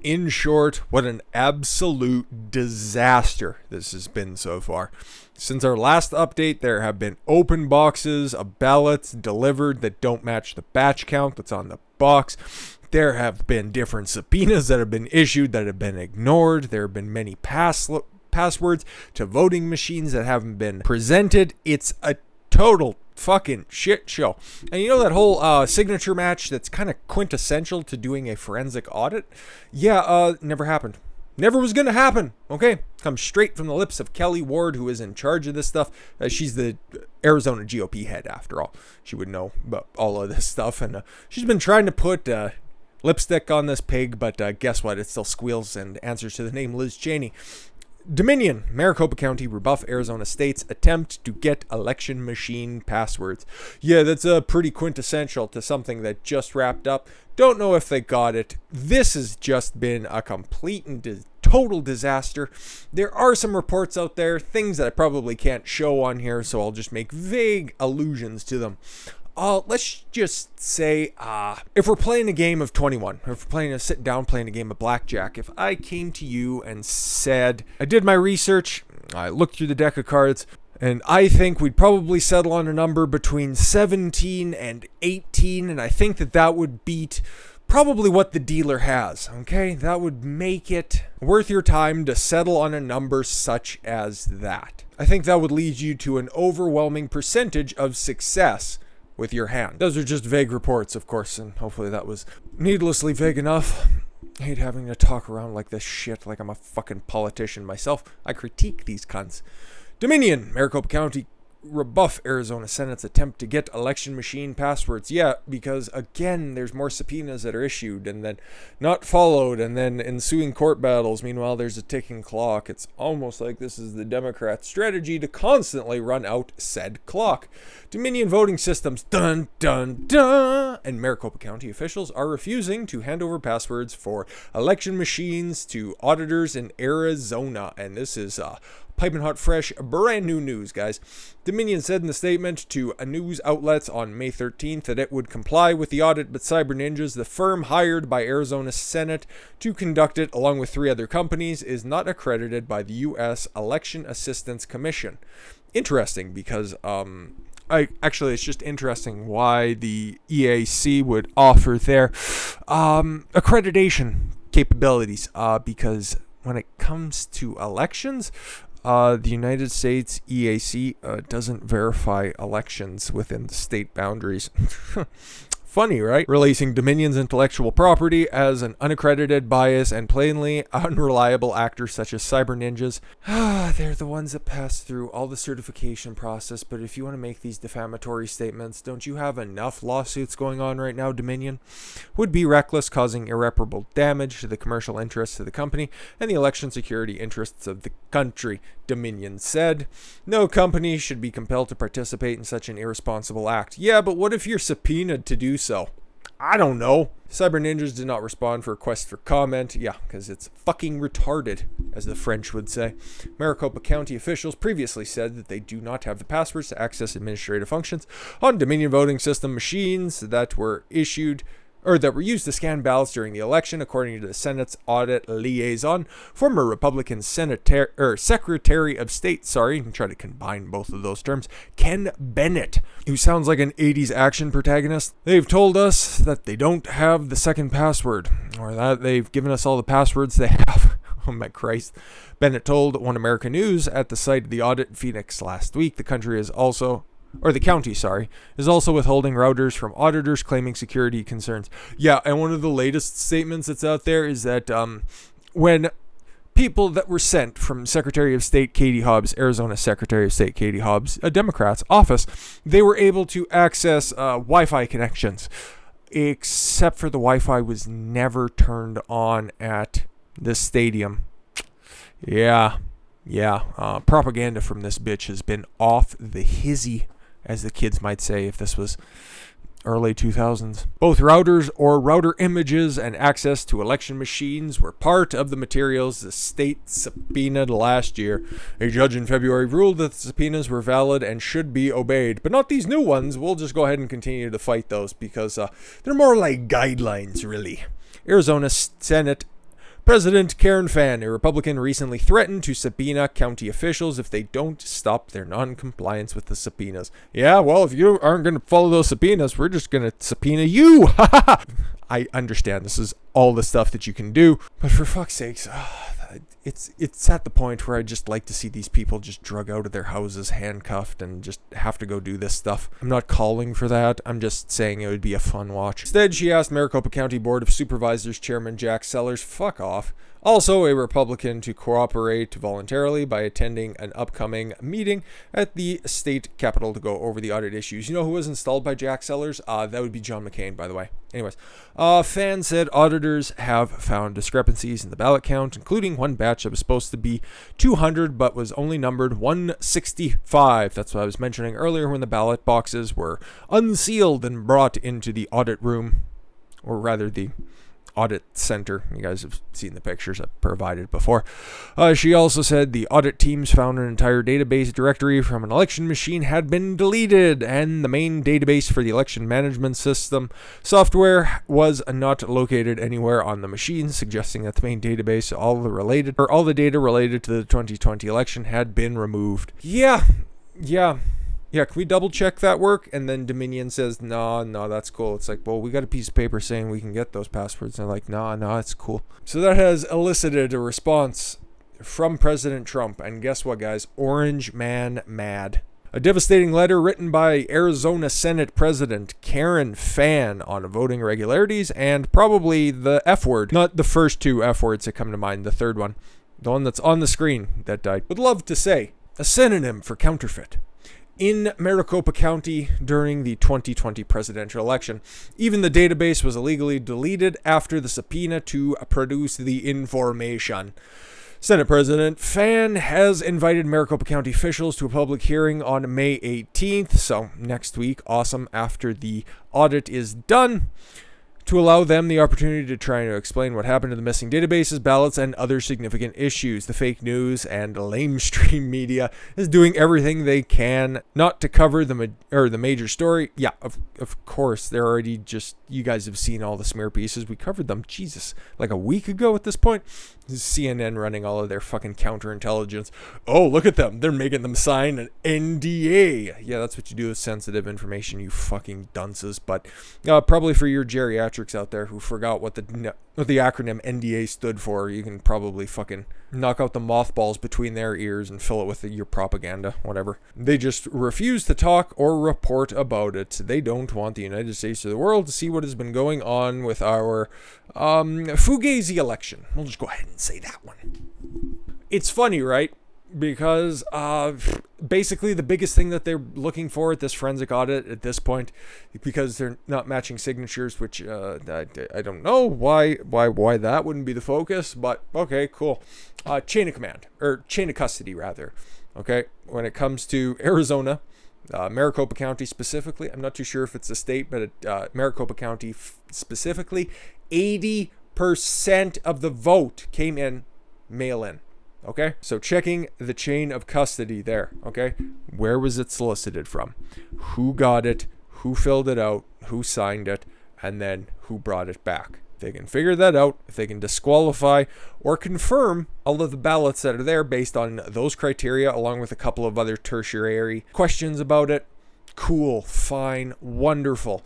In short, what an absolute disaster this has been so far. Since our last update, there have been open boxes of ballots delivered that don't match the batch count that's on the box. There have been different subpoenas that have been issued that have been ignored. There have been many passwords to voting machines that haven't been presented. It's a total fucking shit show. And you know that whole signature match that's kind of quintessential to doing a forensic audit? Yeah, never happened. Never was gonna happen, okay? Comes straight from the lips of Kelly Ward, who is in charge of this stuff. She's the Arizona GOP head, after all. She would know about all of this stuff, and she's been trying to put lipstick on this pig, but guess what? It still squeals and answers to the name Liz Cheney. Dominion, Maricopa County rebuff Arizona State's attempt to get election machine passwords. Yeah, that's pretty quintessential to something that just wrapped up. Don't know if they got it. This has just been a complete and total disaster. There are some reports out there, things that I probably can't show on here, so I'll just make vague allusions to them. Let's just say, if we're playing a game of 21, if we're sitting down playing a game of blackjack, if I came to you and said, I did my research, I looked through the deck of cards, and I think we'd probably settle on a number between 17 and 18, and I think that would beat probably what the dealer has, okay? That would make it worth your time to settle on a number such as that. I think that would lead you to an overwhelming percentage of success with your hand. Those are just vague reports, of course, and hopefully that was needlessly vague enough. I hate having to talk around like this shit, like I'm a fucking politician myself. I critique these cunts. Dominion, Maricopa County rebuff Arizona Senate's attempt to get election machine passwords. Yeah, because again, there's more subpoenas that are issued and then not followed, and then ensuing court battles. Meanwhile, there's a ticking clock. It's almost like this is the Democrats' strategy to constantly run out said clock. Dominion voting systems, dun dun dun, and Maricopa County officials are refusing to hand over passwords for election machines to auditors in Arizona. And this is piping hot, fresh, brand new news, guys. Dominion said in the statement to news outlets on May 13th that it would comply with the audit, but Cyber Ninjas, the firm hired by Arizona Senate to conduct it along with 3 other companies, is not accredited by the U.S. Election Assistance Commission. Interesting, because it's just interesting why the EAC would offer their accreditation capabilities, because when it comes to elections, the United States EAC doesn't verify elections within the state boundaries. Funny, right? Releasing Dominion's intellectual property as an unaccredited, biased, and plainly unreliable actor such as Cyber Ninjas. They're the ones that pass through all the certification process, but if you want to make these defamatory statements, don't you have enough lawsuits going on right now, Dominion? Would be reckless, causing irreparable damage to the commercial interests of the company and the election security interests of the country, Dominion said. No company should be compelled to participate in such an irresponsible act. Yeah, but what if you're subpoenaed to do so? I don't know. Cyber Ninjas did not respond for requests for comment. Yeah, because it's fucking retarded, as the French would say. Maricopa County officials previously said that they do not have the passwords to access administrative functions on Dominion voting system machines that were issued or that were used to scan ballots during the election, according to the Senate's audit liaison, former Republican Secretary of State, I'm trying to combine both of those terms, Ken Bennett, who sounds like an 80s action protagonist. They've told us that they don't have the second password, or that they've given us all the passwords they have. Oh my Christ. Bennett told One America News at the site of the audit in Phoenix last week. The county, is also withholding routers from auditors claiming security concerns. Yeah, and one of the latest statements that's out there is that when people that were sent from Secretary of State Katie Hobbs, Arizona Secretary of State Katie Hobbs, a Democrat's office, they were able to access Wi-Fi connections, except for the Wi-Fi was never turned on at the stadium. Yeah, propaganda from this bitch has been off the hizzy, as the kids might say if this was early 2000s. Both routers or router images and access to election machines were part of the materials the state subpoenaed last year. A judge in February ruled that the subpoenas were valid and should be obeyed, but not these new ones. We'll just go ahead and continue to fight those because they're more like guidelines, really. Arizona Senate President Karen Fann, a Republican, recently threatened to subpoena county officials if they don't stop their non-compliance with the subpoenas. Yeah, well, if you aren't going to follow those subpoenas, we're just going to subpoena you. I understand this is all the stuff that you can do, but for fuck's sakes, it's at the point where I just like to see these people just drug out of their houses, handcuffed, and just have to go do this stuff. I'm not calling for that. I'm just saying it would be a fun watch. Instead, she asked Maricopa County Board of Supervisors Chairman Jack Sellers, fuck off, also a Republican, to cooperate voluntarily by attending an upcoming meeting at the state capitol to go over the audit issues. You know who was installed by Jack Sellers? That would be John McCain, by the way. Anyways, Fann said auditors have found discrepancies in the ballot count, including one batch that was supposed to be 200 but was only numbered 165. That's what I was mentioning earlier when the ballot boxes were unsealed and brought into the audit room, or rather the audit center. You guys have seen the pictures I provided before. She also said the audit teams found an entire database directory from an election machine had been deleted, and the main database for the election management system software was not located anywhere on the machine, suggesting that the main database, all the data related to the 2020 election had been removed. Yeah, can we double check that work? And then Dominion says, no, that's cool. It's like, well, we got a piece of paper saying we can get those passwords. And they're like, no, it's cool. So that has elicited a response from President Trump. And guess what, guys? Orange man mad. A devastating letter written by Arizona Senate President Karen Fann on voting irregularities and probably the F word. Not the first two F words that come to mind, the third one. The one that's on the screen that I would love to say. A synonym for counterfeit. In Maricopa County during the 2020 presidential election. Even the database was illegally deleted after the subpoena to produce the information. Senate President Fann has invited Maricopa County officials to a public hearing on May 18th, so next week, awesome, after the audit is done, to allow them the opportunity to try to explain what happened to the missing databases, ballots, and other significant issues. The fake news and lamestream media is doing everything they can not to cover the major story. Yeah, of course, they're already just, you guys have seen all the smear pieces. We covered them, Jesus, like a week ago at this point. CNN running all of their fucking counterintelligence. Oh, look at them. They're making them sign an NDA. Yeah, that's what you do with sensitive information, you fucking dunces. But probably for your geriatrics out there who forgot what the acronym NDA stood for, you can probably fucking knock out the mothballs between their ears and fill it with your propaganda, whatever. They just refuse to talk or report about it. They don't want the United States or the world to see what has been going on with our Fugazi election. We'll just go ahead and say that one. It's funny, right? Because basically the biggest thing that they're looking for at this forensic audit at this point, because they're not matching signatures, which I don't know why that wouldn't be the focus, but okay, cool. Chain of command, or chain of custody rather. Okay, when it comes to Arizona, Maricopa County specifically, I'm not too sure if it's a state, but Maricopa County specifically, 80% of the vote came in mail-in. Okay, so checking the chain of custody there, okay? Where was it solicited from? Who got it? Who filled it out? Who signed it? And then who brought it back? If they can figure that out, if they can disqualify or confirm all of the ballots that are there based on those criteria, along with a couple of other tertiary questions about it, cool, fine, wonderful.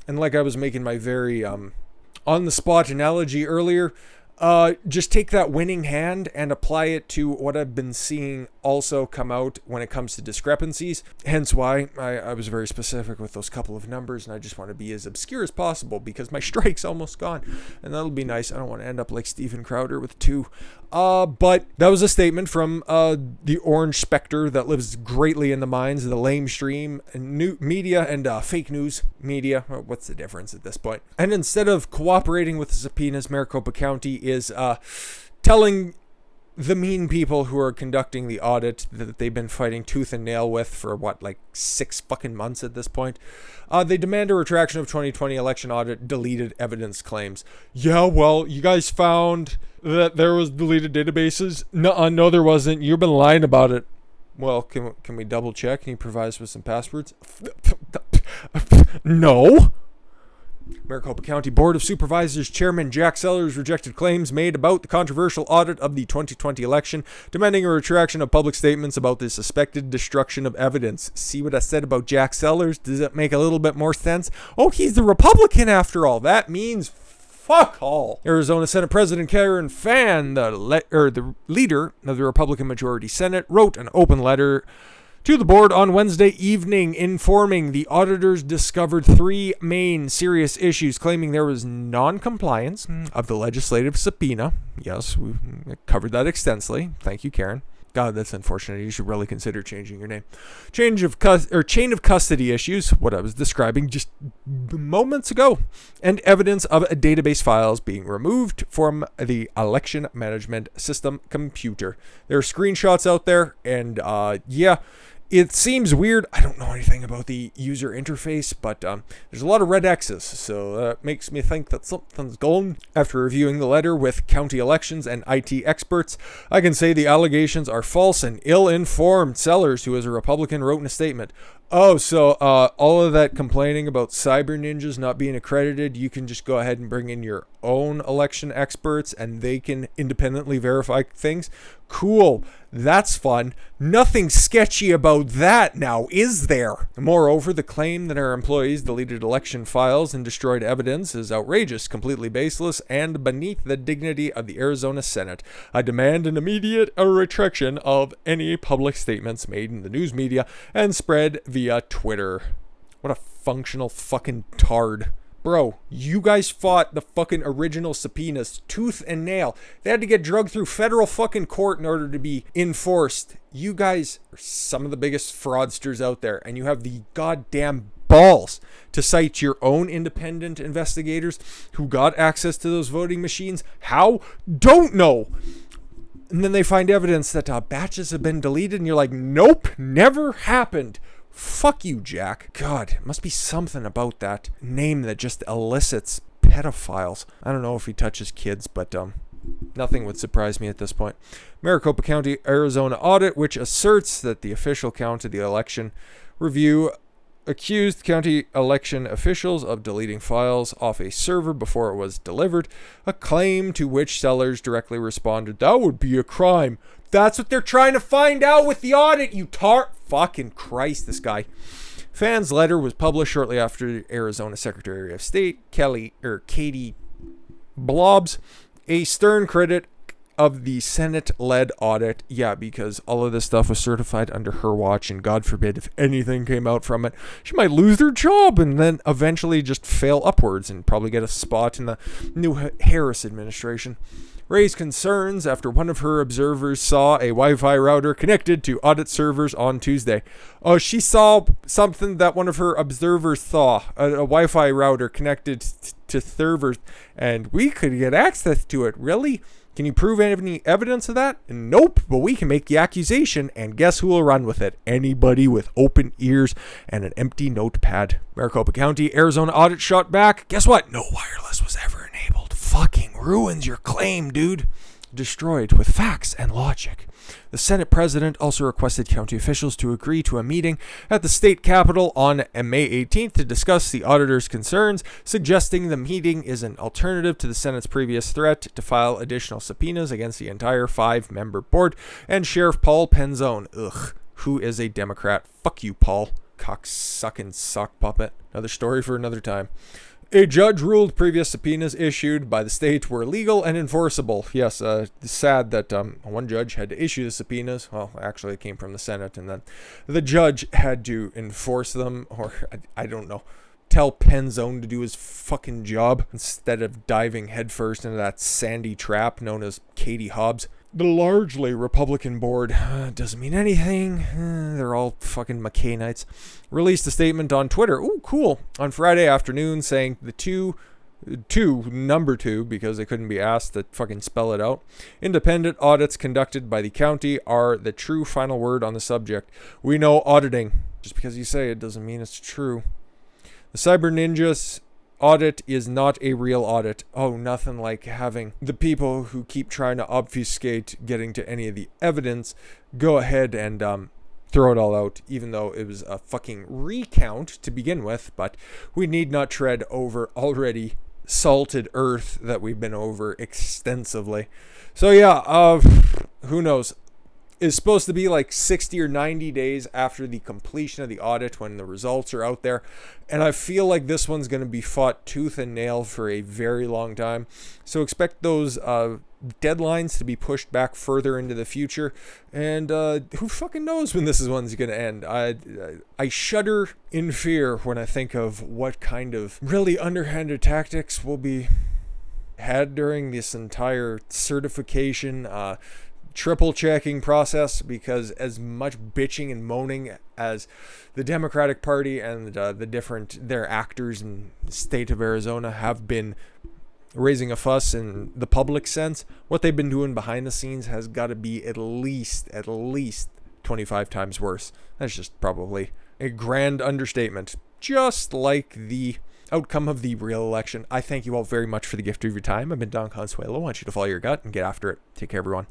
And like I was making my very on-the-spot analogy earlier, just take that winning hand and apply it to what I've been seeing also come out when it comes to discrepancies. Hence why I was very specific with those couple of numbers, and I just want to be as obscure as possible because my strike's almost gone, and that'll be nice. I don't want to end up like Steven Crowder with 2. But that was a statement from the orange specter that lives greatly in the minds of the lamestream new media and fake news media. What's the difference at this point? And instead of cooperating with the subpoenas, Maricopa County is telling the mean people who are conducting the audit that they've been fighting tooth and nail with for like 6 fucking months at this point. They demand a retraction of 2020 election audit deleted evidence claims. Yeah, well, you guys found that there was deleted databases? No, there wasn't. You've been lying about it. Well, can we double check? Can you provide us with some passwords? No. Maricopa County Board of Supervisors Chairman Jack Sellers rejected claims made about the controversial audit of the 2020 election, demanding a retraction of public statements about the suspected destruction of evidence. See what I said about Jack Sellers? Does it make a little bit more sense? Oh, he's the Republican after all. That means fuck all. Arizona Senate President Karen Fann, the leader of the Republican majority Senate, wrote an open letter to the board on Wednesday evening, informing the auditors discovered three main serious issues, claiming there was non-compliance of the legislative subpoena. Yes, we covered that extensively. Thank you, Karen. God, that's unfortunate. You should really consider changing your name. Chain of custody issues, what I was describing just moments ago, and evidence of database files being removed from the election management system computer. There are screenshots out there, and yeah, it seems weird. I don't know anything about the user interface, but there's a lot of red X's, so that makes me think that something's going. After reviewing the letter with county elections and IT experts, I can say the allegations are false and ill-informed. Sellers, who is a Republican, wrote in a statement, oh, so all of that complaining about cyber ninjas not being accredited, you can just go ahead and bring in your own election experts and they can independently verify things? Cool. That's fun. Nothing sketchy about that now, is there? Moreover, the claim that our employees deleted election files and destroyed evidence is outrageous, completely baseless, and beneath the dignity of the Arizona Senate. I demand an immediate retraction of any public statements made in the news media and spread via Twitter. What a functional fucking tard. Bro, you guys fought the fucking original subpoenas tooth and nail. They had to get drugged through federal fucking court in order to be enforced. You guys are some of the biggest fraudsters out there, and you have the goddamn balls to cite your own independent investigators who got access to those voting machines. How? Don't know. And then they find evidence that batches have been deleted, and you're like, nope, never happened. Fuck you, Jack. God, it must be something about that name that just elicits pedophiles. I don't know if he touches kids, but nothing would surprise me at this point. Maricopa County, Arizona Audit, which asserts that the official count of the election review accused county election officials of deleting files off a server before it was delivered, a claim to which Sellers directly responded, that would be a crime. That's what they're trying to find out with the audit, you tart. Fucking Christ, this guy. Fann's letter was published shortly after Arizona Secretary of State Katie Blobbs, a stern critic of the Senate-led audit. Yeah, because all of this stuff was certified under her watch, and God forbid if anything came out from it, she might lose her job and then eventually just fail upwards and probably get a spot in the new Harris administration. Raised concerns after one of her observers saw a Wi-Fi router connected to audit servers on Tuesday. Oh, she saw something that one of her observers saw, a Wi-Fi router connected to servers, and we could get access to it. Really? Can you prove any evidence of that? Nope, but we can make the accusation, and guess who will run with it? Anybody with open ears and an empty notepad. Maricopa County, Arizona Audit shot back. Guess what? No wireless was ever enabled. Fucking ruins your claim, dude. Destroyed with facts and logic. The Senate president also requested county officials to agree to a meeting at the state capitol on May 18th to discuss the auditor's concerns, suggesting the meeting is an alternative to the Senate's previous threat to file additional subpoenas against the entire 5-member board and Sheriff Paul Penzone, who is a Democrat. Fuck you, Paul. Cock-sucking sock puppet. Another story for another time. A judge ruled previous subpoenas issued by the state were legal and enforceable. Yes, sad that one judge had to issue the subpoenas. Well, actually, it came from the Senate, and then the judge had to enforce them, or I don't know, tell Penzone to do his fucking job instead of diving headfirst into that sandy trap known as Katie Hobbs. The largely Republican board doesn't mean anything. They're all fucking McCainites. Released a statement on Twitter. Ooh, cool. On Friday afternoon saying the number two, because they couldn't be asked to fucking spell it out. Independent audits conducted by the county are the true final word on the subject. We know auditing. Just because you say it doesn't mean it's true. The Cyber Ninjas audit is not a real audit. Oh, nothing like having the people who keep trying to obfuscate getting to any of the evidence go ahead and throw it all out, even though it was a fucking recount to begin with. But we need not tread over already salted earth that we've been over extensively. So yeah, who knows? It's supposed to be like 60 or 90 days after the completion of the audit when the results are out there. And I feel like this one's going to be fought tooth and nail for a very long time. So expect those deadlines to be pushed back further into the future. And who fucking knows when this one's going to end? I shudder in fear when I think of what kind of really underhanded tactics will be had during this entire certification triple checking process, because as much bitching and moaning as the Democratic Party and their actors in the state of Arizona have been raising a fuss in the public sense, what they've been doing behind the scenes has got to be at least 25 times worse. That's just probably a grand understatement, just like the outcome of the real election. I thank you all very much for the gift of your time. I've been Don Consuelo. I want you to follow your gut and get after it. Take care, everyone.